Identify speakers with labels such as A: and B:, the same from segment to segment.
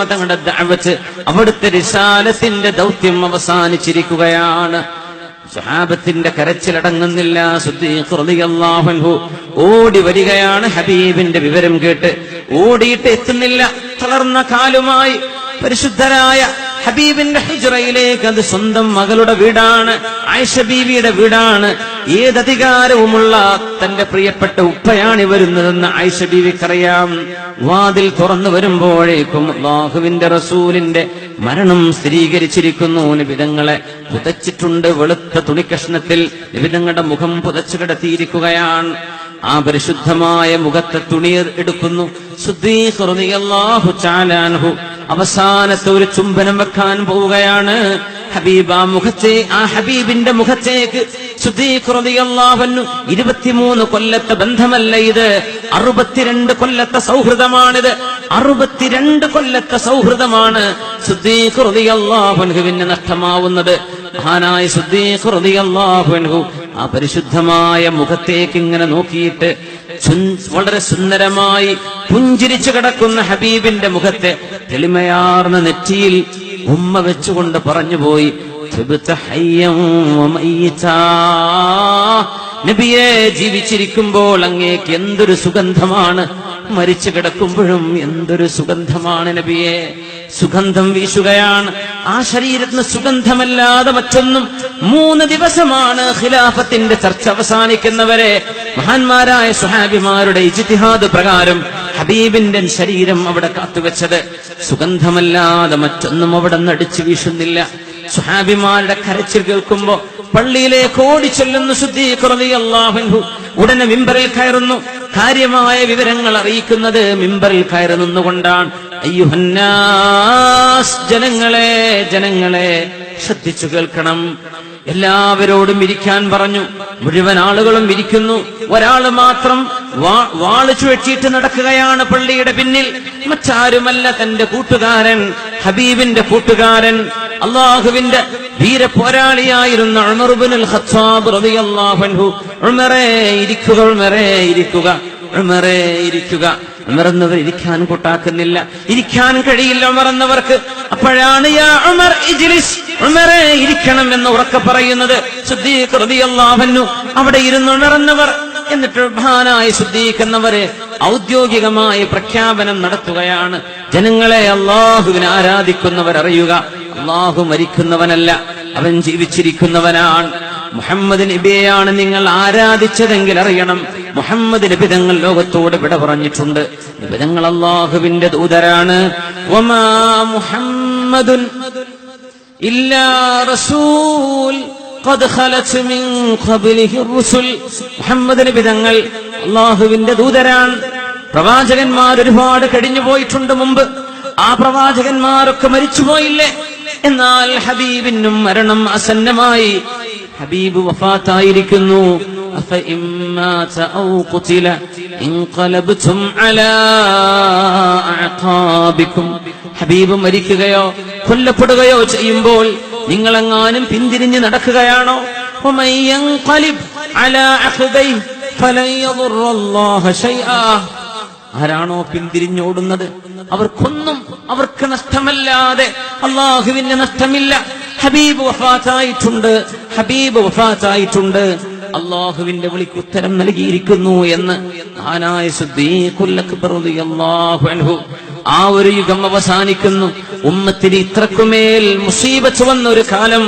A: തങ്ങളുടെ ദഅവത്ത്, അവിടുത്തെ റിസാലത്തിന്റെ ദൗത്യം അവസാനിച്ചിരിക്കുകയാണ്. സ്വഹാബത്തിന്റെ കരച്ചിലടങ്ങുന്നില്ല. സിദ്ദീഖ് റളിയല്ലാഹു അൻഹു ഓടി വരികയാണ്. ഹബീബിന്റെ വിവരം കേട്ട് ഓടിയിട്ട് എത്തുന്നില്ല. തളർന്ന കാലുമായി പരിശുദ്ധരായ ഹബീബിന്റെ ഹിജ്റയിലേക്ക്. അത് സ്വന്തം മകളുടെ വീടാണ്, ആയിഷ ബീവിയുടെ വീടാണ്. ഏതധികാരവുമുള്ള തന്റെ പ്രിയപ്പെട്ട ഉപ്പയാണ് വരുന്നതെന്ന് ആയിഷ ബീവിക്കറിയാം. വാതിൽ തുറന്നു വരുമ്പോഴേക്കും അല്ലാഹുവിന്റെ റസൂലിന്റെ മരണം സ്ഥിരീകരിച്ചിരിക്കുന്നു. നിബിതങ്ങളെ പുതച്ചിട്ടുണ്ട്. വെളുത്ത തുണിക്കഷ്ണത്തിൽ നിബിതങ്ങളുടെ മുഖം പുതച്ചു കിടത്തിയിരിക്കുകയാണ്. ആ പരിശുദ്ധമായ മുഖത്തെ തുണി എടുക്കുന്നു. സിദ്ദീഖ് റളിയല്ലാഹു തആല അൻഹു അവസാനത്തെ ഒരു ചുംബനം വെക്കാൻ പോവുകയാണ്. ആ ഹബീബിന്റെ മുഖത്തേക്ക് സിദ്ദീഖ് റളിയല്ലാഹു അൻഹു 23 കൊല്ലത്തെ ബന്ധമല്ല ഇത്, 62 കൊല്ലത്തെ സൗഹൃദമാണിത്. 62 കൊല്ലത്തെ സൗഹൃദമാണ് സിദ്ദീഖ് റളിയല്ലാഹു അൻഹുവിന് നഷ്ടമാവുന്നത്. മഹാനായ സിദ്ദീഖ് റളിയല്ലാഹു അൻഹു ആ പരിശുദ്ധമായ മുഖത്തേക്ക് ഇങ്ങനെ നോക്കിയിട്ട് വളരെ സുന്ദരമായി പുഞ്ചിരിച്ചു കിടക്കുന്ന ഹബീബിന്റെ മുഖത്തെ തെളിമയാർന്ന നെറ്റിയിൽ ഉമ്മ വെച്ചുകൊണ്ട് പറഞ്ഞുപോയി, നബിയെ, ജീവിച്ചിരിക്കുമ്പോൾ അങ്ങേക്ക് എന്തൊരു സുഗന്ധമാണ്, മരിച്ചു കിടക്കുമ്പോഴും എന്തൊരു സുഗന്ധമാണ് നബിയെ. സുഗന്ധം വീശുകയാണ്. ആ ശരീരത്തിന് സുഗന്ധമല്ലാതെ മറ്റൊന്നും. 3 ദിവസമാണ് ഖിലാഫത്തിന്റെ ചർച്ച അവസാനിക്കുന്നവരെ മഹാന്മാരായ സ്വഹാബിമാരുടെ ഇജ്തിഹാദ് പ്രകാരം ഹബീബിന്റെ ശരീരം അവിടെ കാത്തുവെച്ചത്. സുഗന്ധമല്ലാതെ മറ്റൊന്നും അവിടെ നടിച്ചു വീശുന്നില്ല. സ്വഹാബിമാരുടെ കരച്ചിൽ കേൾക്കുമ്പോ പള്ളിയിലേക്ക് ഓടിച്ചെല്ലുന്നു സിദ്ദീഖ് റളിയല്ലാഹു അൻഹു. ഉടനെ മിമ്പറിൽ കയറുന്നു. കാര്യമായ വിവരങ്ങൾ അറിയിക്കുന്നത് മിമ്പറിൽ കയറി നിന്നുകൊണ്ടാണ്. അയ്യുഹന്നാസ്, ജനങ്ങളെ ശ്രദ്ധിച്ചു കേൾക്കണം. എല്ലാവരോടും ഇരിക്കാൻ പറഞ്ഞു. മുഴുവൻ ആളുകളും ഇരിക്കുന്നു. ഒരാൾ മാത്രം വാള് ചുഴറ്റിയിട്ട് നടക്കുകയാണ് പള്ളിയുടെ പിന്നിൽ. മറ്റാരുമല്ല, തന്റെ കൂട്ടുകാരൻ, ഹബീബിന്റെ കൂട്ടുകാരൻ, അള്ളാഹുവിന്റെ വീര പോരാളിയായിരുന്ന ഉമർ ഇബ്നുൽ ഖത്താബ് റളിയല്ലാഹു അൻഹു. ഉമറേ ഇരിക്കുക, ഉമറേ ഇരിക്കുക, ഉമറേ ഇരിക്കുക. ഉമറന്നവർ ഇരിക്കാൻ കൂട്ടാക്കുന്നില്ല. ഇരിക്കാൻ കഴിയില്ല ഉമറന്നവർക്ക്. അപ്പോഴാണ് യാ ഉമർ ഇജ്ലിസ്, ഉമറേ ഇരിക്കണം എന്ന് ഉറക്കെ പറയുന്നത്. സിദ്ദീഖ് റളിയല്ലാഹു അൻഹു അവിടെ ഇരുന്ന് ഉണർന്നവർ. എന്നിട്ട് മഹാനായ സിദ്ദീഖ് എന്നവരെ ഔദ്യോഗികമായ പ്രഖ്യാപനം നടത്തുകയാണ്. ജനങ്ങളെ, അല്ലാഹുവിനെ ആരാധിക്കുന്നവർ അറിയുക, അല്ലാഹു മരിക്കുന്നവനല്ല, അവൻ ജീവിച്ചിരിക്കുന്നവനാണ്. മുഹമ്മദ് നബിയെയാണ് നിങ്ങൾ ആരാധിച്ചതെങ്കിൽ അറിയണം, മുഹമ്മദ് നബി തങ്ങൾ ലോകത്തോട് വിട പറഞ്ഞിട്ടുണ്ട്. നബി തങ്ങൾ അല്ലാഹുവിന്റെ ദൂതരാണ്. വമാ മുഹമ്മദുൻ ഇല്ലാ റസൂൽ ഖദ് ഖലത് മിൻ ഖബ്ലിഹി റുസുൽ. മുഹമ്മദ് നബി തങ്ങൾ അല്ലാഹുവിന്റെ ദൂതരാണ്. പ്രവാചകന്മാർ ഒരുപാട് കഴിഞ്ഞു പോയിട്ടുണ്ട് മുമ്പ്. ആ പ്രവാചകന്മാരൊക്കെ മരിച്ചുപോയില്ലേ? എന്നാൽ ഹബീബിനും മരണം അസന്നമായി. ഹബീബ് വഫാത്തായിരിക്കുന്നു. ഹബീബ് മരിക്കുകയോ കൊല്ലപ്പെടുകയോ ചെയ്യുമ്പോൾ നിങ്ങളെങ്ങാനും പിന്തിരിഞ്ഞ് നടക്കുകയാണോ? ആരാണോ പിന്തിരിഞ്ഞോടുന്നത് അവർക്കൊന്നും, അവർക്ക് നഷ്ടമല്ലാതെ അള്ളാഹുവിന് നഷ്ടമില്ല. ഹബീബ് വഫാത്തായിട്ടുണ്ട്, ഹബീബ് വഫാത്തായിട്ടുണ്ട്. അള്ളാഹുവിന്റെ വിളിക്ക് ഉത്തരം നൽകിയിരിക്കുന്നു എന്ന് മഹാനായ സിദ്ദീഖുൽ അക്ബർ റളിയല്ലാഹു അൻഹു. ആ ഒരു യുഗം അവസാനിക്കുന്നു. ഉമ്മത്തിന് ഇത്രക്കുമേൽ മുസീബത്ത് വന്ന ഒരു കാലം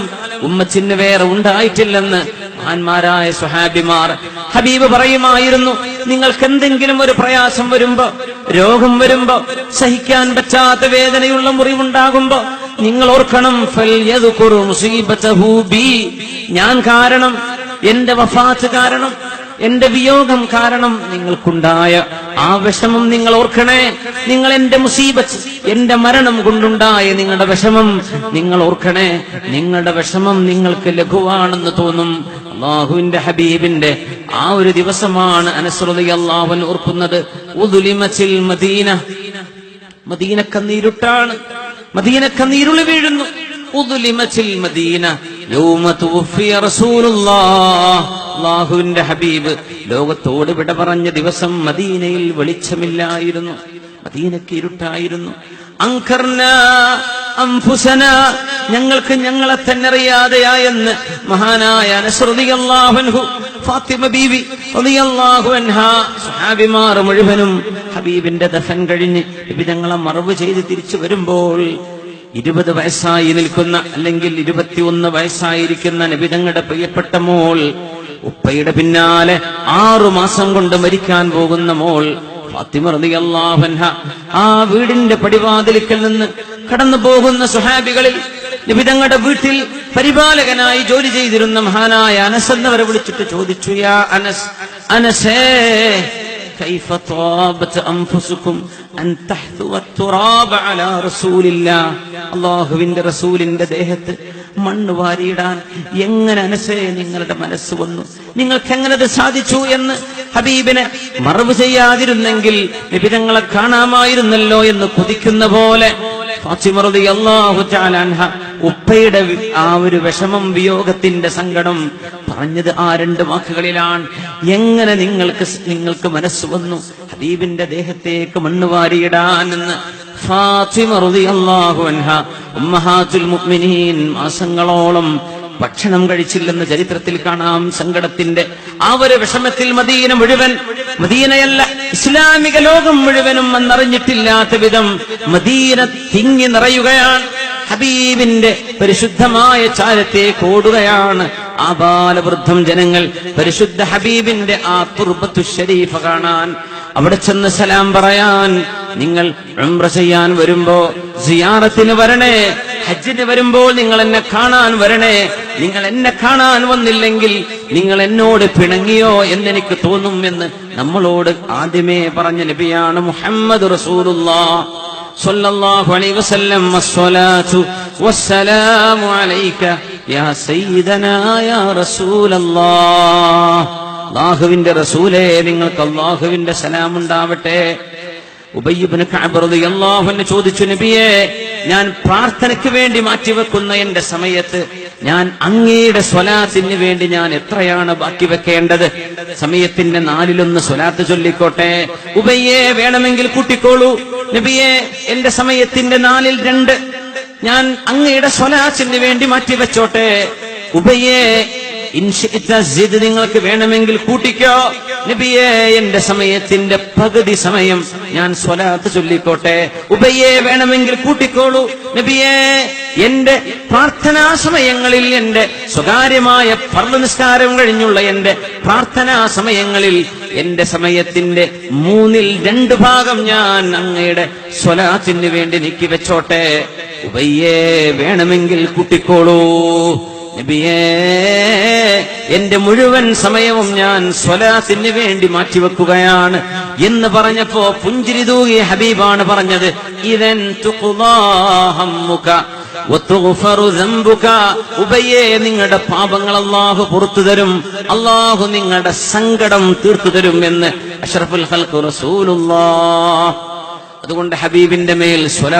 A: ഉമ്മത്തിന് വേറെ ഉണ്ടായിട്ടില്ലെന്ന് മഹാന്മാരായ സ്വഹാബിമാർ. ഹബീബ് പറയുമായിരുന്നു, നിങ്ങൾക്ക് എന്തെങ്കിലും ഒരു പ്രയാസം വരുമ്പോ, രോഗം വരുമ്പോ, സഹിക്കാൻ പറ്റാത്ത വേദനയുള്ള മുറിവുണ്ടാകുമ്പോ നിങ്ങൾ ഓർക്കണം, ഫൽയദ്കുർ മുസീബതഹു ബി, ഞാൻ കാരണം, എന്റെ വഫാത്ത് കാരണം, എന്റെ വിയോഗം കാരണം നിങ്ങൾക്കുണ്ടായ ആ വിഷമം നിങ്ങൾ ഓർക്കണേ. നിങ്ങൾ എന്റെ മുസീബത്ത്, എന്റെ മരണം കൊണ്ടുണ്ടായ നിങ്ങളുടെ വിഷമം നിങ്ങൾ ഓർക്കണേ. നിങ്ങളുടെ വിഷമം നിങ്ങൾക്ക് ലഘുവാണെന്ന് തോന്നും. അല്ലാഹുവിന്റെ ഹബീബിന്റെ ആ ഒരു ദിവസമാണ് അനസ് റളിയല്ലാഹു അൻഹു ഓർക്കുന്നത്. ഉദ്ലിമത്തിൽ മദീന, മദീനക്കന്നീരുട്ടാണ്, മദീനക്കന്നീരുളി വീഴുന്നു. ഉദ്ലിമത്തിൽ മദീന യൗമ തുവഫിയ റസൂലുള്ളാഹ്. അല്ലാഹുവിന്റെ ഹബീബ് ലോകത്തോട് വിട പറഞ്ഞ ദിവസം മദീനയിൽ വെളിച്ചമില്ലായിരുന്നു. മദീനക്ക് ഇരുട്ടായിരുന്നു. അൻകർനാ അൻഫുസനാ, ഞങ്ങൾക്ക് ഞങ്ങളെ തന്നെ അറിയാതെയായെന്ന് മഹാനായ അനസ് റളിയല്ലാഹു അൻഹു, ഫാത്തിമ ബീവി റളിയല്ലാഹു അൻഹാ, സ്വഹാബിമാർ മുഴുവനും ഹബീബിന്റെ ദഫൻ കഴിഞ്ഞ് നബി തങ്ങളെ മറവ് ചെയ്ത് തിരിച്ചു വരുമ്പോൾ 20 വയസ്സായി നിൽക്കുന്ന, അല്ലെങ്കിൽ 21 വയസ്സായിരിക്കുന്ന നബി തങ്ങളുടെ പ്രിയപ്പെട്ട മോൾ, ഉപ്പയുടെ പിന്നാലെ 6 മാസം കൊണ്ട് മരിക്കാൻ പോകുന്ന മോൾ ഫാത്തിമ റളിയല്ലാഹു അൻഹ, ആ വീടിന്റെ പടിവാതിൽക്കൽ നിന്ന് കടന്നു പോകുന്ന സ്വഹാബികളിൽ നബി തങ്ങളുടെ വീട്ടിൽ പരിപാലകനായി ജോലി ചെയ്തിരുന്ന മഹാനായ അനസ് എന്നവരെ വിളിച്ചിട്ട് ചോദിച്ചു, യാ അനസ്, അനസേ കൈഫ ത്വാബത് അൻഫുസുകും അൻ തഹ്തു വത്തുറാബ അലാ റസൂലില്ലാഹ്, അല്ലാഹുവിന്റെ റസൂലിന്റെ ദേഹത്ത് മണ്ണ് വാരിയിടാൻ എങ്ങനെ അനസേ നിങ്ങളുടെ മനസ്സ് വന്നു, നിങ്ങൾക്ക് എങ്ങനെ അത് സാധിച്ചു എന്ന് ഹബീബിനെ മറവ് ചെയ്യാതിരുന്നെങ്കിൽ നബി തങ്ങളെ കാണാമായിരുന്നല്ലോ എന്ന് കൊതിക്കുന്ന പോലെ ഫാത്തിമ റളിയല്ലാഹു തആല അൻഹ ഉപ്പയുടെ ആ ഒരു വിഷമം, വിയോഗത്തിന്റെ സങ്കടം പറഞ്ഞത് ആ 2 വാക്കുകളിലാണ്. എങ്ങനെ നിങ്ങൾക്ക് മനസ്സ് വന്നു ഹബീബിന്റെ ദേഹത്തേക്ക് മണ്ണ് വാരിയിടാൻ എന്ന്. ഫാത്തിമ റളിയല്ലാഹു അൻഹ ഉമ്മഹാത്തുൽ മുഅ്മിനീൻ മാസങ്ങളോളം ഭക്ഷണം കഴിച്ചില്ലെന്ന് ചരിത്രത്തിൽ കാണാം. സങ്കടത്തിന്റെ ആ ഒരു വിഷമത്തിൽ മദീന മുഴുവൻ, മദീനയല്ല ഇസ്ലാമിക ലോകം മുഴുവനും എന്നറിഞ്ഞിട്ടില്ലാത്ത വിധം മദീന തിങ്ങി നിറയുകയാണ്. ഹബീബിന്റെ പരിശുദ്ധമായ ചാരത്തേക്ക് ഓടുകയാണ് ആബാലവൃദ്ധം ജനങ്ങൾ, പരിശുദ്ധ ഹബീബിന്റെ ആ തുർബത്തു ശരീഫ കാണാൻ, അവിടെ ചെന്ന് സലാം പറയാൻ. നിങ്ങൾ ഉംറ ചെയ്യാൻ വരുമ്പോ സിയാറത്തിന് വരണേ, ഹജ്ജിന് വരുമ്പോൾ നിങ്ങൾ എന്നെ കാണാൻ വരണേ. നിങ്ങൾ എന്നെ കാണാൻ വന്നില്ലെങ്കിൽ നിങ്ങൾ എന്നോട് പിണങ്ങിയോ എന്നെനിക്ക് തോന്നും എന്ന് നമ്മളോട് ആദ്യമേ പറഞ്ഞ നബിയാണ് മുഹമ്മദ് റസൂലുള്ളാഹ് സ്വല്ലല്ലാഹു അലൈഹി വസല്ലം. വസ്സലാത്തു വസ്സലാമു അലൈക യാ സയ്യിദനാ യാ റസൂലല്ലാഹ്, അല്ലാഹുവിന്റെ റസൂലേ, നിങ്ങൾക്ക് അല്ലാഹുവിന്റെ സലാം ഉണ്ടാവട്ടെ. ഉബയ്യ് ഇബ്നു കഅബ് റളിയല്ലാഹു അൻഹു ചോദിച്ചു, നബിയേ, ഞാൻ പ്രാർത്ഥനയ്ക്ക് വേണ്ടി മാറ്റിവെക്കുന്ന എന്റെ സമയത്ത് ഞാൻ അങ്ങയുടെ സ്വലാത്തിന് വേണ്ടി ഞാൻ എത്രയാണ് ബാക്കി വെക്കേണ്ടത്? സമയത്തിന്റെ 4/1 സ്വലാത്ത് ചൊല്ലിക്കോട്ടെ. ഉബയ്യേ, വേണമെങ്കിൽ കൂട്ടിക്കോളൂ. നബിയേ, എന്റെ സമയത്തിന്റെ 2/4 ഞാൻ അങ്ങയുടെ സ്വലാത്തിന് വേണ്ടി മാറ്റിവെച്ചോട്ടെ. ഉബയ്യേ, നിങ്ങൾക്ക് വേണമെങ്കിൽ കൂട്ടിക്കോ. നബിയേ, എന്റെ സമയത്തിന്റെ പകുതി സമയം ഞാൻ സ്വലാത്ത് ചൊല്ലിക്കോട്ടെ. ഉബയ്യേ, വേണമെങ്കിൽ കൂട്ടിക്കോളൂ. നബിയേ, എന്റെ പ്രാർത്ഥനാ സമയങ്ങളിൽ, എന്റെ സ്വകാര്യമായ ഫർള് നിസ്കാരം കഴിഞ്ഞുള്ള എന്റെ പ്രാർത്ഥനാ സമയങ്ങളിൽ എന്റെ സമയത്തിന്റെ 3/2 ഭാഗം ഞാൻ അങ്ങയുടെ സ്വലാത്തിന് വേണ്ടി നീക്കി വെച്ചോട്ടെ. ഉബയ്യേ, വേണമെങ്കിൽ കൂട്ടിക്കോളൂ. നബിയേ, എന്റെ മുഴുവൻ സമയവും ഞാൻ സ്വലാത്തിന് വേണ്ടി മാറ്റിവെക്കുകയാണ് എന്ന് പറഞ്ഞപ്പോ പുഞ്ചിരി തൂകിയ ഹബീബാണ് പറഞ്ഞത്, ഇദൻ തുഖ്ദാ ഹമ്മുക വതുഗ്ഫറു ദംബുക. ഉബയ്യേ, നിങ്ങളുടെ പാപങ്ങൾ അല്ലാഹു പുറത്തു തരും, അല്ലാഹു നിങ്ങളുടെ സങ്കടം തീർത്തു തരും എന്ന് അഷ്റഫുൽ ഖൽഖ് റസൂലുള്ളാഹ്. അതുകൊണ്ട് ഹബീബിന്റെ മേൽ സ്വലാത്ത്